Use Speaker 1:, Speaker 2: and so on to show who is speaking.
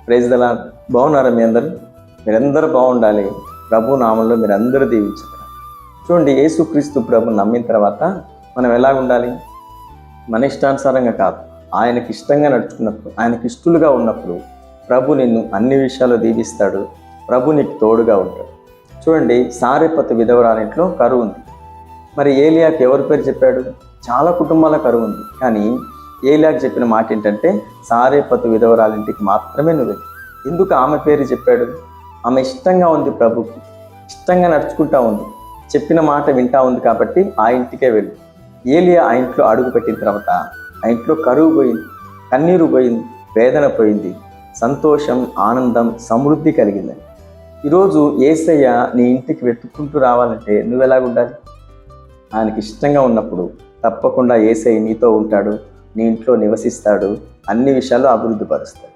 Speaker 1: Praise the lord. బాగున్నారా మీ అందరూ? మీరందరూ బాగుండాలి. ప్రభు నామంలో మీరందరూ దీవించబడాలి. చూడండి, యేసుక్రీస్తు ప్రభు నమ్మిన తర్వాత మనం ఎలా ఉండాలి? మన ఇష్టానుసారంగా కాదు, ఆయనకి ఇష్టంగా నడుచుకున్నప్పుడు, ఆయనకి ఇష్టలుగా ఉన్నప్పుడు ప్రభు నిన్ను అన్ని విషయాల్లో దీవిస్తాడు. ప్రభు నీకు తోడుగా ఉంటాడు. చూడండి, సారెపతు విధవరాలింట్లో కరువు ఉంది. మరి ఏలియాకి ఎవరి పేరు చెప్పాడు? చాలా కుటుంబాల కరువు ఉంది. కానీ ఏలియాకి చెప్పిన మాట ఏంటంటే, సారెపతు విధవరాలింటికి మాత్రమే నువ్వు వెళ్ళు. ఎందుకు ఆమె పేరు చెప్పాడు? ఆమె ఇష్టంగా ఉంది, ప్రభుకి ఇష్టంగా నడుచుకుంటా ఉంది, చెప్పిన మాట వింటా ఉంది కాబట్టి ఆ ఇంటికే వెళ్ళు. ఏలియా ఆ ఇంట్లో అడుగు పెట్టిన తర్వాత ఆ ఇంట్లో కరువు పోయింది, కన్నీరు పోయింది, వేదన పోయింది, సంతోషం, ఆనందం, సమృద్ధి కలిగిందని. ఈరోజు యేసయ్య నీ ఇంటికి వెతుక్కుంటూ రావాలంటే నువ్వు ఎలాగుండాలి? ఆయనకి ఇష్టంగా ఉన్నప్పుడు తప్పకుండా యేసయ్య నీతో ఉంటాడు, నీ ఇంట్లో నివసిస్తాడు, అన్ని విషయాల్లో అభివృద్ధి పరుస్తాడు.